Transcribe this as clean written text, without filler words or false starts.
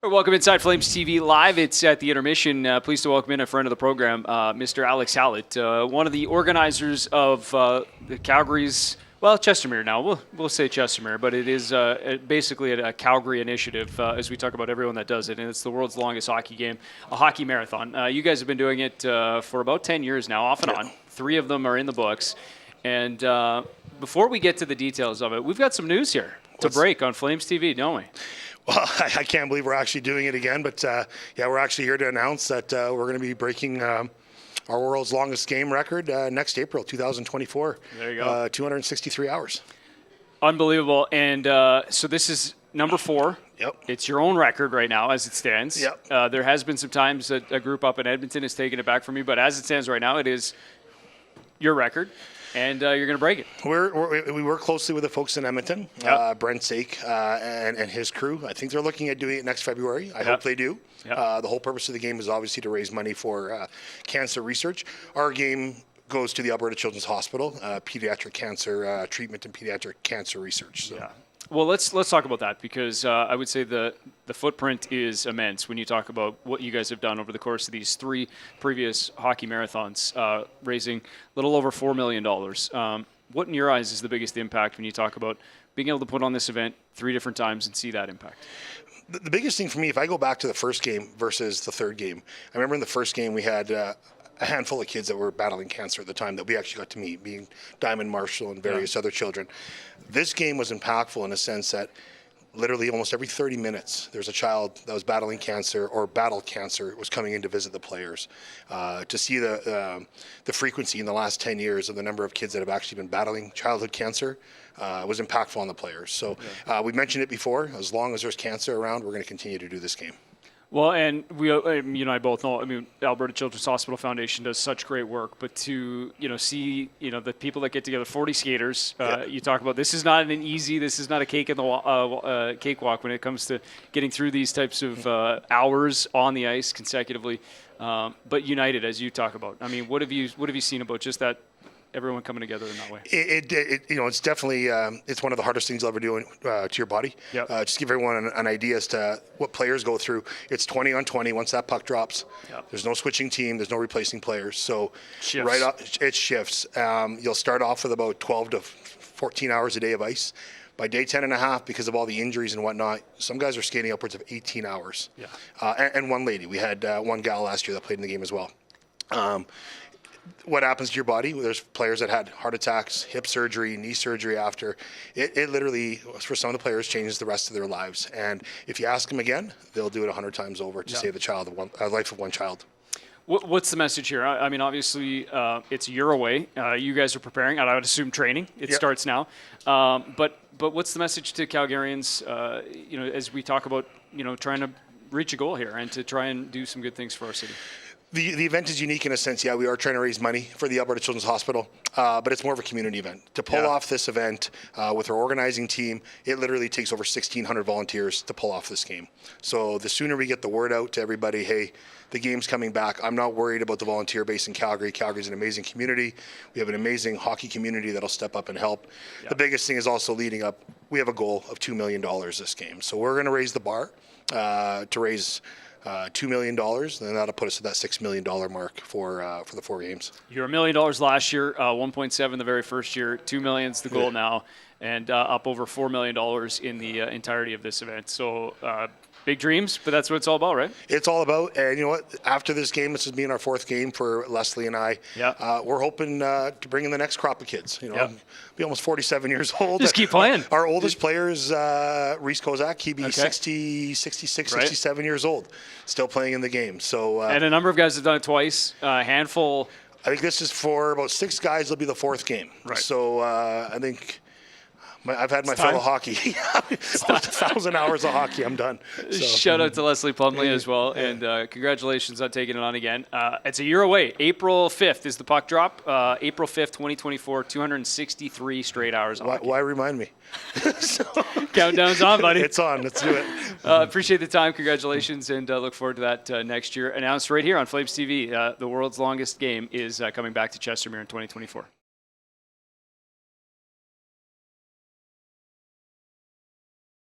Welcome inside Flames TV Live. It's at the intermission. Pleased to welcome in a friend of the program, Mr. Alex Hallett, one of the organizers of the Calgary's, Chestermere now. We'll say Chestermere, but it is basically a Calgary initiative as we talk about everyone that does it, and it's the world's longest hockey game, a hockey marathon. You guys have been doing it for about 10 years now, off and on. 3 of them are in the books. And before we get to the details of it, we've got some news here to break on Flames TV, don't we? Well, I can't believe we're actually doing it again, but we're actually here to announce that we're going to be breaking our world's longest game record next April, 2024. There you go. 263 hours. Unbelievable. And so this is number 4. Yep. It's your own record right now as it stands. Yep. There has been some times that a group up in Edmonton has taken it back from you, but as it stands right now, it is your record. And you're going to break it. We work closely with the folks in Edmonton, Yep. Brent Sake and his crew. I think they're looking at doing it next February. I hope they do. Yep. The whole purpose of the game is obviously to raise money for cancer research. Our game goes to the Alberta Children's Hospital, pediatric cancer treatment and pediatric cancer research. So. Yeah. Well, let's talk about that because I would say the footprint is immense when you talk about what you guys have done over the course of these 3 previous hockey marathons, raising a little over $4 million. What in your eyes is the biggest impact when you talk about being able to put on this event 3 different times and see that impact? The biggest thing for me, if I go back to the first game versus the third game, I remember in the first game we had a handful of kids that were battling cancer at the time that we actually got to meet, being Diamond Marshall and various other children. This game was impactful in a sense that literally almost every 30 minutes there's a child that was battling cancer or battled cancer was coming in to visit the players. To see the frequency in the last 10 years of the number of kids that have actually been battling childhood cancer was impactful on the players. So we mentioned it before, as long as there's cancer around, we're going to continue to do this game. Well, and we, you and I both know. I mean, Alberta Children's Hospital Foundation does such great work, but to see the people that get together, 40 skaters. You talk about this is not an easy. This is not a cake in the cakewalk when it comes to getting through these types of hours on the ice consecutively. But united, as you talk about. I mean, what have you seen about just that? Everyone coming together in that way. It's definitely it's one of the hardest things you'll ever do to your body. Yep. Just give everyone an idea as to what players go through. It's 20 on 20. Once that puck drops, there's no switching team. There's no replacing players. So shifts. It shifts. You'll start off with about 12 to 14 hours a day of ice. By day 10 and a half, because of all the injuries and whatnot, some guys are skating upwards of 18 hours. Yeah. And one lady. We had one gal last year that played in the game as well. What happens to your body? There's players that had heart attacks, hip surgery, knee surgery after. It literally, for some of the players, changes the rest of their lives. And if you ask them again, they'll do it 100 times over to save a life of one child. What's the message here? I mean, obviously, it's a year away. You guys are preparing, and I would assume training. It starts now. But what's the message to Calgarians, as we talk about, trying to reach a goal here and to try and do some good things for our city? The event is unique in a sense. We are trying to raise money for the Alberta Children's Hospital, but it's more of a community event. To pull off this event with our organizing team, it literally takes over 1,600 volunteers to pull off this game. So the sooner we get the word out to everybody, hey, the game's coming back. I'm not worried about the volunteer base in Calgary. Calgary's an amazing community. We have an amazing hockey community that'll step up and help. The biggest thing is also leading up. We have a goal of $2 million this game. So we're going to raise the bar to raise $2 million, and that'll put us at that $6 million mark for the 4 games. You're $1 million last year, 1.7 the very first year, $2 million's the goal now, and up over $4 million in the entirety of this event. So big dreams, but that's what it's all about, right? It's all about, and you know what? After this game, this is being our 4th game for Leslie and I. We're hoping to bring in the next crop of kids. Be almost 47 years old. Just keep playing. Our oldest player is Reese Kozak. He'd be 66, 67 years old, still playing in the game. So and a number of guys have done it twice. A handful. I think this is for about 6 guys. It'll be the 4th game. Right. So I think. I've had my fill of hockey. 1,000 hours of hockey, I'm done. So. Shout out to Leslie Plumley as well, and congratulations on taking it on again. It's a year away. April 5th is the puck drop. April 5th, 2024, 263 straight hours of hockey. Why remind me? Countdown's on, buddy. It's on. Let's do it. Appreciate the time. Congratulations, and look forward to that next year. Announced right here on Flames TV. The world's longest game is coming back to Chestermere in 2024.